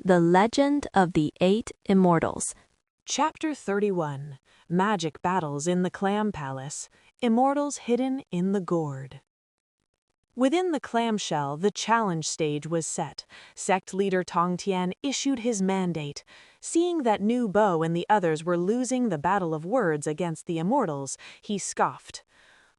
The Legend of the Eight Immortals. Chapter 31. Magic Battles in the Clam Palace. Immortals hidden in the Gourd. Within the Clam Shell, the challenge stage was set. Sect Leader Tongtian issued his mandate. Seeing that Nu Bo and the others were losing the battle of words against the Immortals, he scoffed.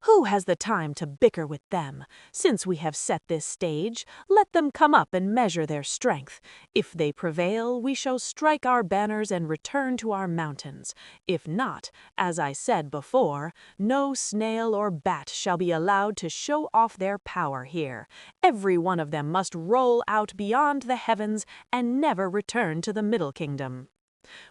"Who has the time to bicker with them? Since we have set this stage, let them come up and measure their strength. If they prevail, we shall strike our banners and return to our mountains. If not, as I said before, no snail or bat shall be allowed to show off their power here. Every one of them must roll out beyond the heavens and never return to the Middle Kingdom."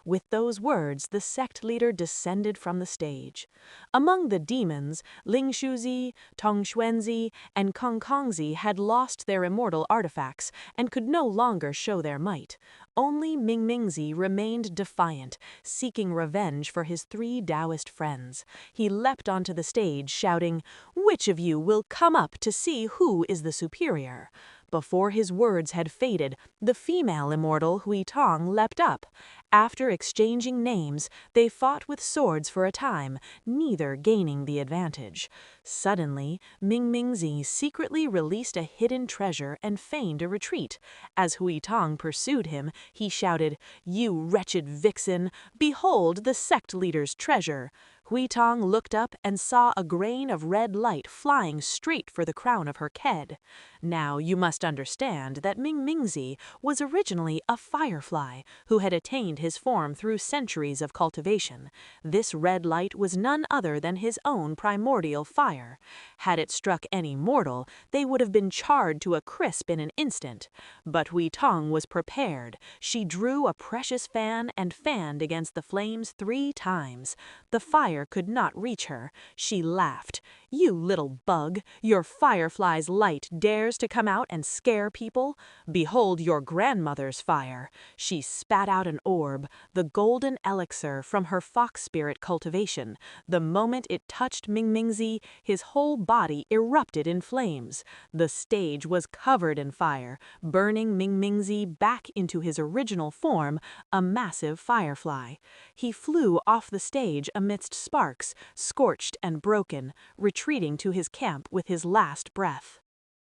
With those words, the sect leader descended from the stage. Among the demons, Ling Shuzi, Tong Xuanzi, and Kong Kongzi had lost their immortal artifacts and could no longer show their might. Only Ming Mingzi remained defiant, seeking revenge for his three Taoist friends. He leapt onto the stage, shouting, "Which of you will come up to see who is the superior?" Before his words had faded, the female immortal Hui Tong leapt up. After exchanging names, they fought with swords for a time, neither gaining the advantage. Suddenly, Ming Mingzi secretly released a hidden treasure and feigned a retreat. As Hui Tong pursued him, he shouted, "You wretched vixen! Behold the sect leader's treasure!" Hui Tong looked up and saw a grain of red light flying straight for the crown of her head. Now you must understand that Ming Mingzi was originally a Firefly who had attained his form through centuries of cultivation. This red light was none other than his own primordial fire. Had it struck any mortal, they would have been charred to a crisp in an instant. But Hui Tong was prepared. She drew a precious fan and fanned against the flames 3 times. The fire could not reach her. She laughed. "You little bug, your Firefly's light dares to come out and scare people? Behold your grandmother's fire." She spat out an orb, the golden Elixir from her fox spirit cultivation. The moment it touched Ming Mingzi, his whole body erupted in flames. The stage was covered in fire, burning Ming Mingzi back into his original form, a massive firefly. He flew off the stage amidst sparks, scorched and broken, retreating to his camp with his last breath.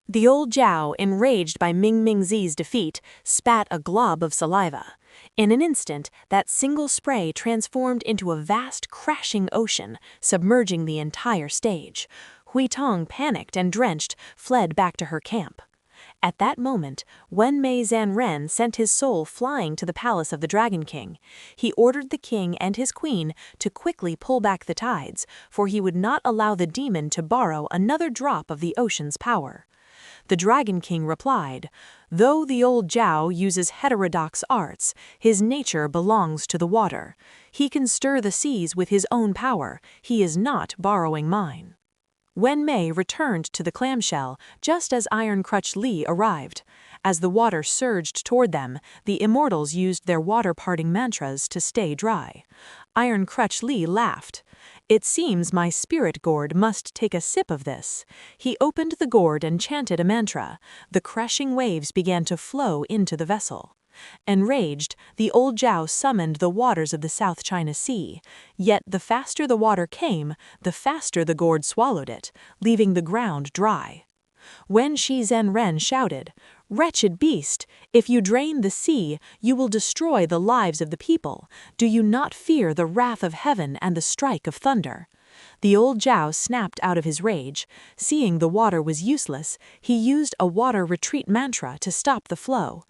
The old Zhao, enraged by Ming Mingzi's defeat, spat a glob of saliva. In an instant, that single spray transformed into a vast crashing ocean, submerging the entire stage. Hui Tong, panicked and drenched, fled back to her camp. At that moment, Wenmei Zanren sent his soul flying to the palace of the Dragon King. He ordered the king and his queen to quickly pull back the tides, for he would not allow the demon to borrow another drop of the ocean's power. The Dragon King replied, "Though the old Zhao uses heterodox arts, his nature belongs to the water. He can stir the seas with his own power. He is not borrowing mine." Wenmei returned to the Clam Shell just as Iron Crutch Li arrived. As the water surged toward them, the Immortals used their water-parting mantras to stay dry. Iron Crutch Li laughed. "It seems my spirit gourd must take a sip of this." He opened the gourd and chanted a mantra. The crashing waves began to flow into the vessel. Enraged, the old Zhao summoned the waters of the South China Sea. Yet the faster the water came, the faster the gourd swallowed it, leaving the ground dry. Wen Shi Zhenren shouted, "Wretched beast, if you drain the sea, you will destroy the lives of the people. Do you not fear the wrath of heaven and the strike of thunder?" The old Zhao snapped out of his rage. Seeing the water was useless, he used a water retreat mantra to stop the flow.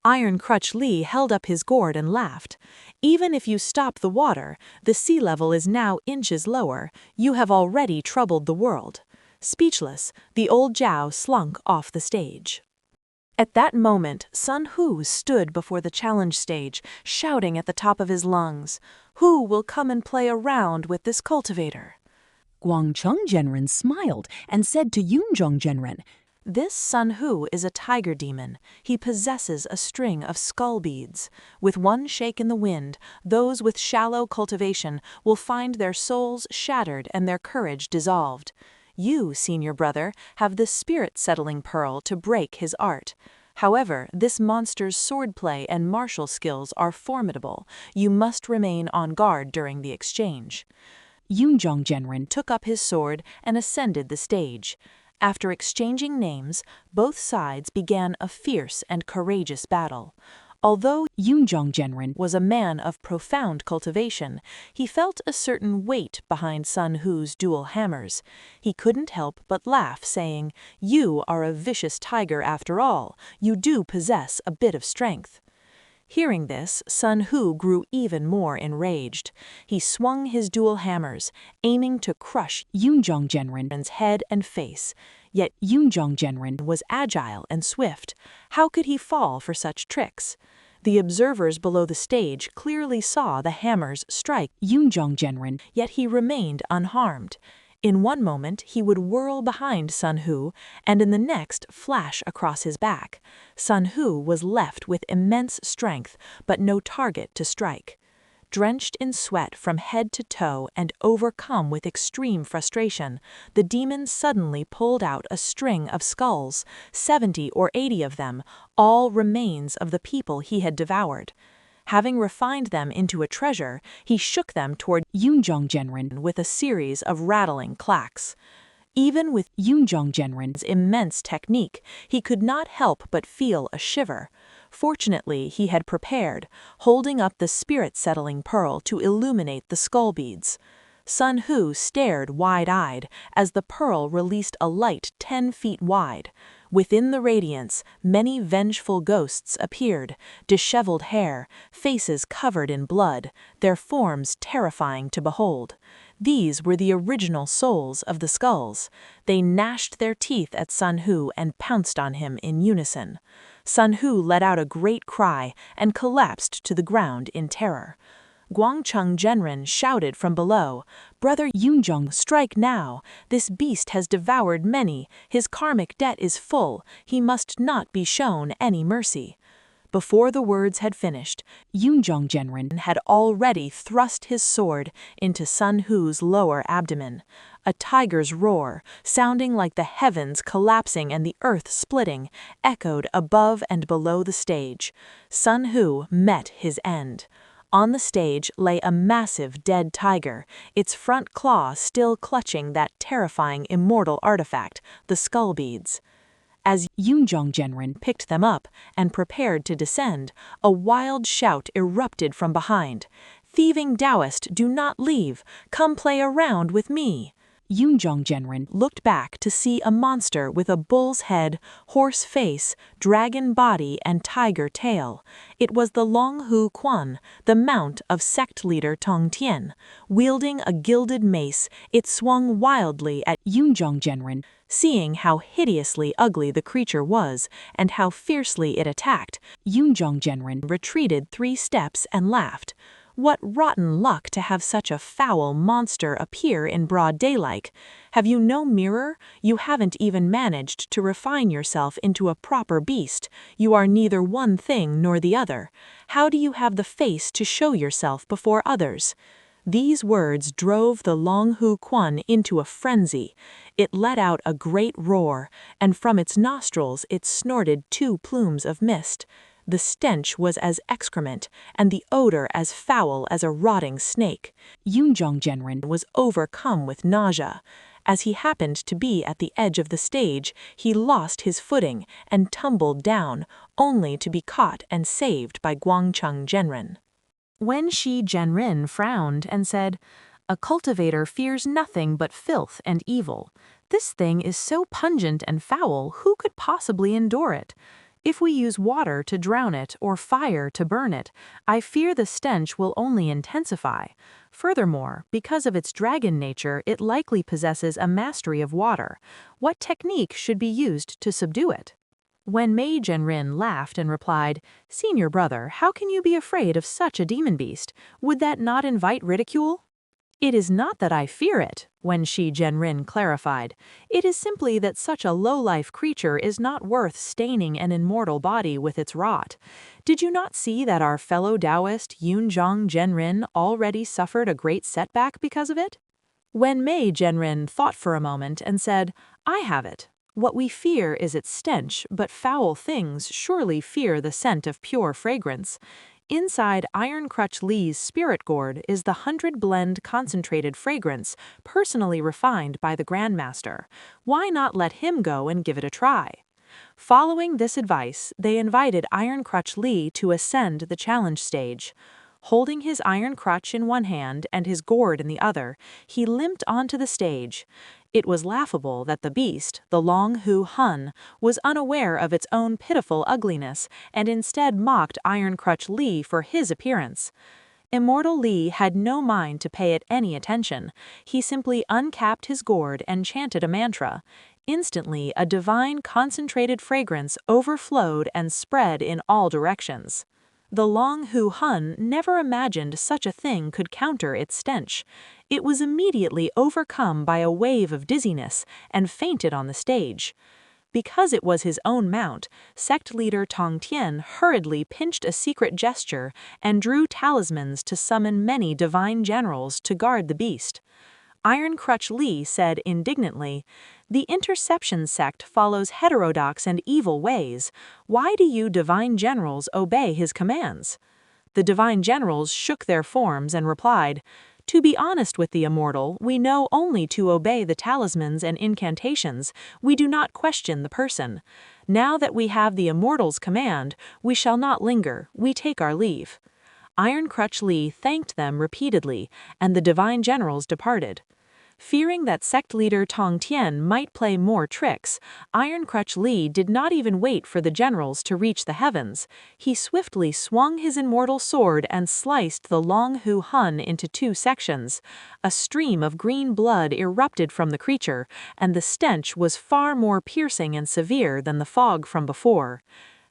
Iron Crutch Li held up his gourd and laughed. "Even if you stop the water, the sea level is now inches lower. You have already troubled the world." Speechless, the old Zhao slunk off the stage. At that moment, Sun Hu stood before the challenge stage, shouting at the top of his lungs, "Who will come and play a round with this cultivator?" Guangcheng Genren smiled and said to Yunzhong Genren, "This Sun Hu is a tiger demon. He possesses a string of skull beads. With one shake in the wind, those with shallow cultivation will find their souls shattered and their courage dissolved. You, senior brother, have the spirit-settling pearl to break his art. However, this monster's swordplay and martial skills are formidable. You must remain on guard during the exchange. Yunjong Genren Took up his sword and ascended the stage. After exchanging names, both sides began a fierce and courageous battle. Although Yunjong Genren was a man of profound cultivation, he felt a certain weight behind Sun Hu's dual hammers. He couldn't help but laugh, saying, "You are a vicious tiger after all. You do possess a bit of strength." Hearing this, Sun Hu grew even more enraged. He swung his dual hammers, aiming to crush Yunjong Genren's head and face. Yet Yunjong Genren was agile and swift. How could he fall for such tricks? The observers below the stage clearly saw the hammers strike Yunjong Genren, yet he remained unharmed. In one moment, he would whirl behind Sun Hu, and in the next, flash across his back. Sun Hu was left with immense strength, but no target to strike. Drenched in sweat from head to toe and overcome with extreme frustration, the demon suddenly pulled out a string of skulls, 70 or 80 of them, all remains of the people he had devoured. Having refined them into a treasure, he shook them toward Yunjong Genren with a series of rattling clacks. Even with Yunjong Genren's immense technique, he could not help but feel a shiver. Fortunately, he had prepared, holding up the spirit-settling pearl to illuminate the skull beads. Sun Hu stared wide-eyed as the pearl released a light 10 feet wide. Within the radiance, many vengeful ghosts appeared, disheveled hair, faces covered in blood, their forms terrifying to behold. These were the original souls of the skulls. They gnashed their teeth at Sun Hu and pounced on him in unison. Sun Hu let out a great cry and collapsed to the ground in terror. Guangcheng Genren shouted from below, "Brother Yunjong, strike now! This beast has devoured many, his karmic debt is full, he must not be shown any mercy." Before the words had finished, Yunjong Genren had already thrust his sword into Sun Hu's lower abdomen. A tiger's roar, sounding like the heavens collapsing and the earth splitting, echoed above and below the stage. Sun Hu met his end. On the stage lay a massive dead tiger, its front claw still clutching that terrifying immortal artifact, the skull beads. As Yunjong Genren picked them up and prepared to descend, a wild shout erupted from behind. "Thieving Taoist, do not leave! Come play around with me!" Yunjong Genren looked back to see a monster with a bull's head, horse face, dragon body, and tiger tail. It was the Long-Hu-Hun, the mount of Sect Leader Tongtian. Wielding a gilded mace, it swung wildly at Yunjong Genren. Seeing how hideously ugly the creature was and how fiercely it attacked, Yunjong Genren retreated 3 steps and laughed. What rotten luck to have such a foul monster appear in broad daylight. Have you no mirror? You haven't even managed to refine yourself into a proper beast. You are neither one thing nor the other. How do you have the face to show yourself before others? These words drove the Long-Hu-Hun into a frenzy. It let out a great roar, and from its nostrils it snorted 2 plumes of mist. The stench was as excrement, and the odor as foul as a rotting snake. Yunjong Genren was overcome with nausea. As he happened to be at the edge of the stage, he lost his footing and tumbled down, only to be caught and saved by Guangcheng Genren. When Shi Genren frowned and said, "A cultivator fears nothing but filth and evil. This thing is so pungent and foul, who could possibly endure it? If we use water to drown it or fire to burn it, I fear the stench will only intensify. Furthermore, because of its dragon nature, it likely possesses a mastery of water. What technique should be used to subdue it?" When Mei Genrin laughed and replied, "Senior brother, how can you be afraid of such a demon beast? Would that not invite ridicule?" "It is not that I fear it," Wen Shi Genrin clarified. "It is simply that such a low-life creature is not worth staining an immortal body with its rot. Did you not see that our fellow Taoist Yunjong Genrin already suffered a great setback because of it?" Wen Mei Genrin thought for a moment and said, "I have it. What we fear is its stench, but foul things surely fear the scent of pure fragrance. Inside Iron Crutch Lee's spirit gourd is the 100-blend concentrated fragrance, personally refined by the Grandmaster. Why not let him go and give it a try? Following this advice, they invited Iron Crutch Lee to ascend the challenge stage. Holding his iron crutch in one hand and his gourd in the other, he limped onto the stage. It was laughable that the beast, the Long-Hu-Hun, was unaware of its own pitiful ugliness and instead mocked Iron Crutch Lee for his appearance. Immortal Lee had no mind to pay it any attention. He simply uncapped his gourd and chanted a mantra. Instantly, a divine concentrated fragrance overflowed and spread in all directions. The Long-Hu-Hun never imagined such a thing could counter its stench. It was immediately overcome by a wave of dizziness and fainted on the stage. Because it was his own mount, Sect Leader Tongtian hurriedly pinched a secret gesture and drew talismans to summon many divine generals to guard the beast. Iron Crutch Lee said indignantly, "The Interception sect follows heterodox and evil ways. Why do you divine generals obey his commands?" The divine generals shook their forms and replied, "To be honest with the immortal, we know only to obey the talismans and incantations. We do not question the person. Now that we have the immortal's command, we shall not linger. We take our leave." Iron Crutch Lee thanked them repeatedly, and the divine generals departed. Fearing that Sect Leader Tongtian might play more tricks, Iron Crutch Lee did not even wait for the generals to reach the heavens. He swiftly swung his immortal sword and sliced the Long-Hu-Hun into 2 sections. A stream of green blood erupted from the creature, and the stench was far more piercing and severe than the fog from before.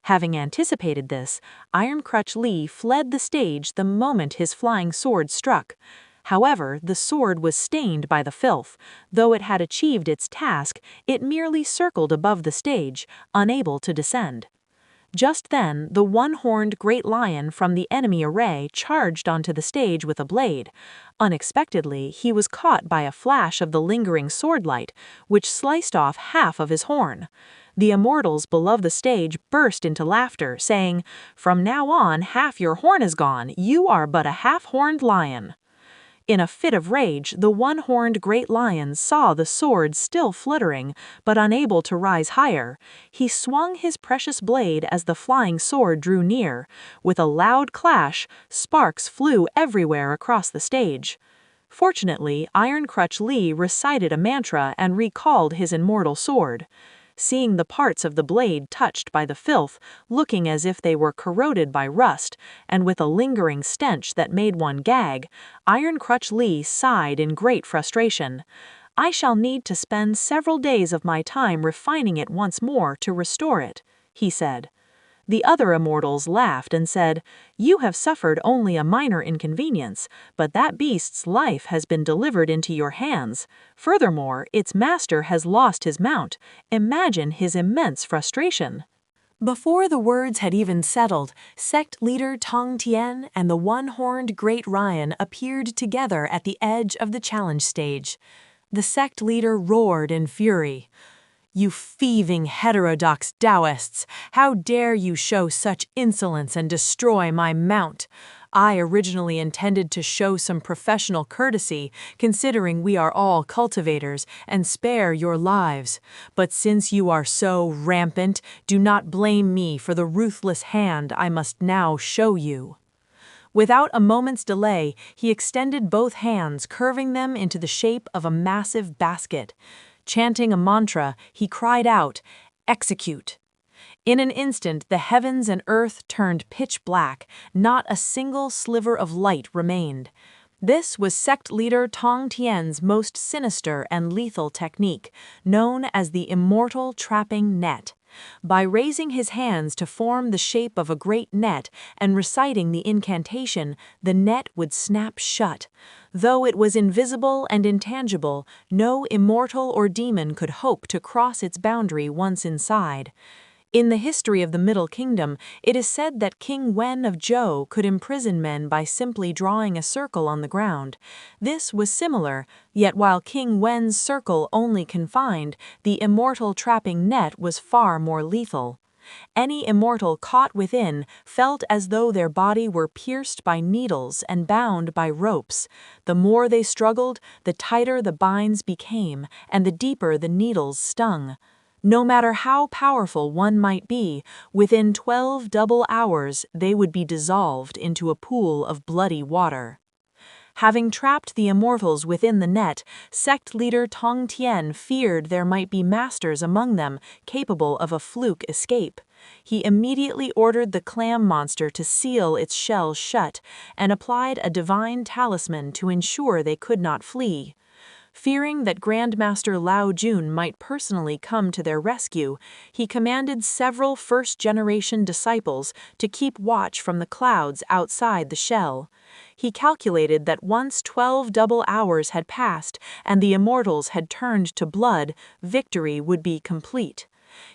Having anticipated this, Iron Crutch Lee fled the stage the moment his flying sword struck. However, the sword was stained by the filth. Though it had achieved its task, it merely circled above the stage, unable to descend. Just then, the one-horned great lion from the enemy array charged onto the stage with a blade. Unexpectedly, he was caught by a flash of the lingering swordlight, which sliced off half of his horn. The immortals below the stage burst into laughter, saying, "From now on, half your horn is gone. You are but a half-horned lion." In a fit of rage, the one-horned great lion saw the sword still fluttering, but unable to rise higher. He swung his precious blade as the flying sword drew near. With a loud clash, sparks flew everywhere across the stage. Fortunately, Iron Crutch Lee recited a mantra and recalled his immortal sword. Seeing the parts of the blade touched by the filth, looking as if they were corroded by rust, and with a lingering stench that made one gag, Iron Crutch Lee sighed in great frustration. "I shall need to spend several days of my time refining it once more to restore it," he said. The other immortals laughed and said, "You have suffered only a minor inconvenience, but that beast's life has been delivered into your hands. Furthermore, its master has lost his mount. Imagine his immense frustration." Before the words had even settled, Sect Leader Tongtian and the one-horned great lion appeared together at the edge of the challenge stage. The sect leader roared in fury. "You thieving heterodox Taoists! How dare you show such insolence and destroy my mount? I originally intended to show some professional courtesy, considering we are all cultivators, and spare your lives. But since you are so rampant, do not blame me for the ruthless hand I must now show you." Without a moment's delay, he extended both hands, curving them into the shape of a massive basket. Chanting a mantra, he cried out, "Execute!" In an instant, the heavens and earth turned pitch black. Not a single sliver of light remained. This was Sect Leader Tongtian's most sinister and lethal technique, known as the Immortal-Trapping net. By raising his hands to form the shape of a great net and reciting the incantation, the net would snap shut. Though it was invisible and intangible, no immortal or demon could hope to cross its boundary once inside. In the history of the Middle Kingdom, it is said that King Wen of Zhou could imprison men by simply drawing a circle on the ground. This was similar, yet while King Wen's circle only confined, the Immortal-Trapping net was far more lethal. Any immortal caught within felt as though their body were pierced by needles and bound by ropes. The more they struggled, the tighter the binds became, and the deeper the needles stung. No matter how powerful one might be, within 12 double hours they would be dissolved into a pool of bloody water. Having trapped the immortals within the net, Sect Leader Tongtian feared there might be masters among them capable of a fluke escape. He immediately ordered the clam monster to seal its shell shut and applied a divine talisman to ensure they could not flee. Fearing that Grandmaster Lao Jun might personally come to their rescue, he commanded several first-generation disciples to keep watch from the clouds outside the shell. He calculated that once 12 double hours had passed and the immortals had turned to blood, victory would be complete.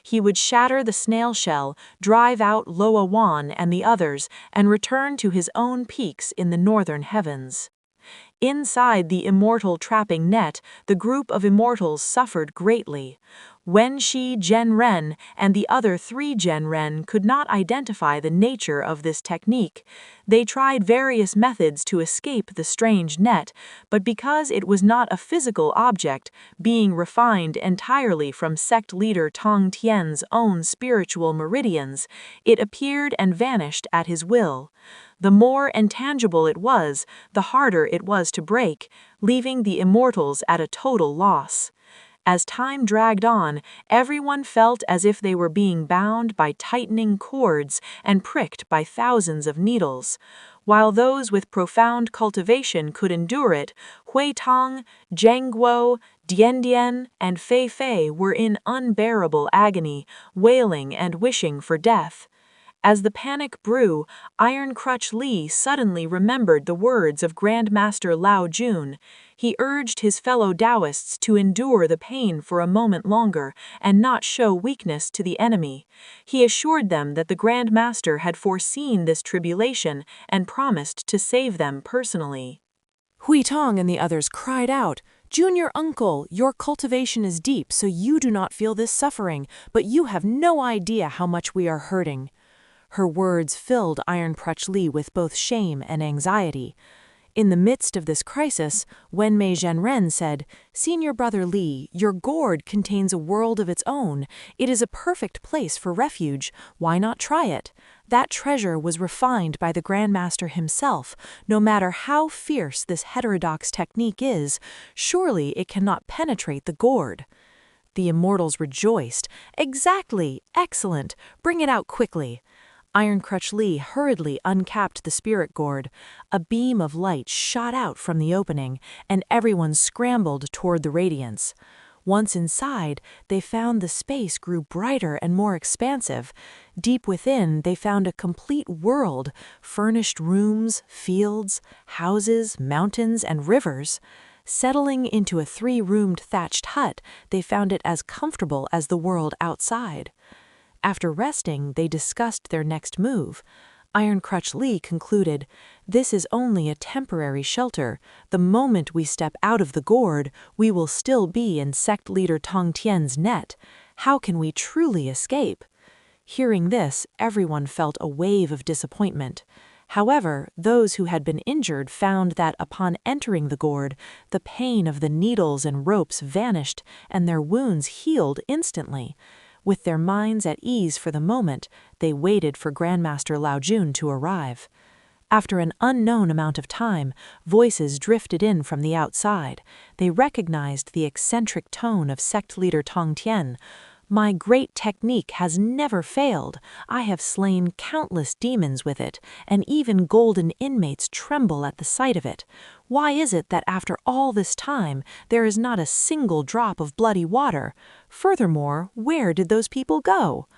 He would shatter the snail shell, drive out Lo-Wan and the others, and return to his own peaks in the northern heavens. Inside the Immortal-Trapping net, the group of immortals suffered greatly. Wenxi Zhenren and the other 3 Zhenren could not identify the nature of this technique. They tried various methods to escape the strange net, but because it was not a physical object, being refined entirely from Sect Leader Tongtian's own spiritual meridians, it appeared and vanished at his will. The more intangible it was, the harder it was to break, leaving the immortals at a total loss. As time dragged on, everyone felt as if they were being bound by tightening cords and pricked by thousands of needles. While those with profound cultivation could endure it, Hui Tong, Zhang Guo, Dian Dian, and Fei Fei were in unbearable agony, wailing and wishing for death. As the panic grew, Iron Crutch Li suddenly remembered the words of Grandmaster Lao Jun. He urged his fellow Taoists to endure the pain for a moment longer and not show weakness to the enemy. He assured them that the Grandmaster had foreseen this tribulation and promised to save them personally. Hui Tong and the others cried out, "Junior uncle, your cultivation is deep, so you do not feel this suffering, but you have no idea how much we are hurting." Her words filled Iron Crutch Li with both shame and anxiety. In the midst of this crisis, Wenmei Zhenren said, "Senior Brother Li, your gourd contains a world of its own. It is a perfect place for refuge. Why not try it? That treasure was refined by the Grandmaster himself. No matter how fierce this heterodox technique is, surely it cannot penetrate the gourd." The immortals rejoiced. "Exactly! Excellent! Bring it out quickly." Iron Crutch Li hurriedly uncapped the spirit gourd. A beam of light shot out from the opening, and everyone scrambled toward the radiance. Once inside, they found the space grew brighter and more expansive. Deep within, they found a complete world, furnished rooms, fields, houses, mountains, and rivers. Settling into a 3-roomed thatched hut, they found it as comfortable as the world outside. After resting, they discussed their next move. Iron Crutch Li concluded, "This is only a temporary shelter. The moment we step out of the gourd, we will still be in Sect Leader Tongtian's net. How can we truly escape?" Hearing this, everyone felt a wave of disappointment. However, those who had been injured found that upon entering the gourd, the pain of the needles and ropes vanished and their wounds healed instantly. With their minds at ease for the moment, they waited for Grandmaster Lao Jun to arrive. After an unknown amount of time, voices drifted in from the outside. They recognized the eccentric tone of Sect Leader Tongtian. "My great technique has never failed. I have slain countless demons with it, and even golden inmates tremble at the sight of it. Why is it that after all this time, there is not a single drop of bloody water? Furthermore, where did those people go?"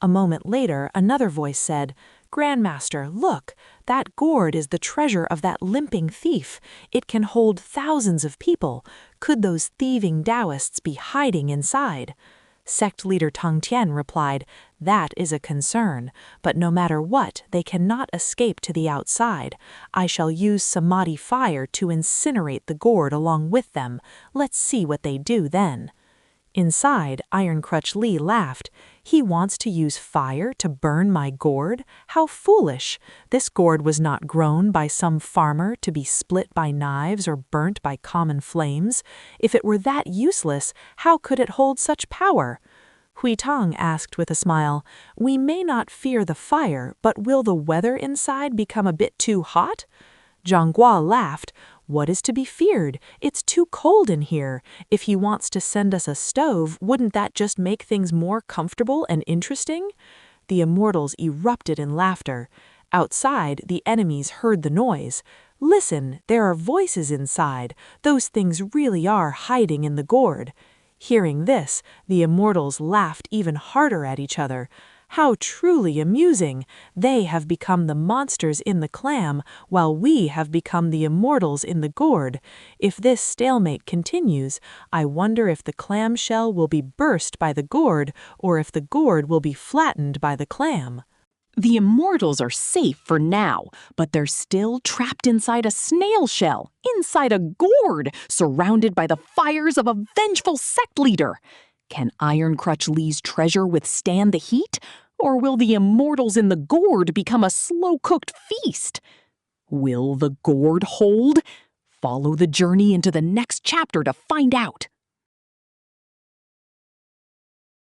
A moment later, another voice said, "Grandmaster, look, that gourd is the treasure of that limping thief. It can hold thousands of people. Could those thieving Taoists be hiding inside?" Sect Leader Tongtian replied, "That is a concern, but no matter what, they cannot escape to the outside. I shall use Samadhi fire to incinerate the gourd along with them. Let's see what they do then." Inside, Iron Crutch Lee laughed. "He wants to use fire to burn my gourd? How foolish! This gourd was not grown by some farmer to be split by knives or burnt by common flames. If it were that useless, how could it hold such power?" Hui Tong asked with a smile, "We may not fear the fire, but will the weather inside become a bit too hot?" Zhang Guo laughed. "What is to be feared? It's too cold in here. If he wants to send us a stove, wouldn't that just make things more comfortable and interesting?" The Immortals erupted in laughter. Outside, the enemies heard the noise. "Listen, there are voices inside. Those things really are hiding in the gourd." Hearing this, the Immortals laughed even harder at each other. How truly amusing! They have become the monsters in the clam, while we have become the immortals in the gourd. If this stalemate continues, I wonder if the clam shell will be burst by the gourd, or if the gourd will be flattened by the clam. The Immortals are safe for now, but they're still trapped inside a snail shell, inside a gourd, surrounded by the fires of a vengeful sect leader. Can Iron Crutch Lee's treasure withstand the heat? Or will the Immortals in the gourd become a slow-cooked feast? Will the gourd hold? Follow the journey into the next chapter to find out.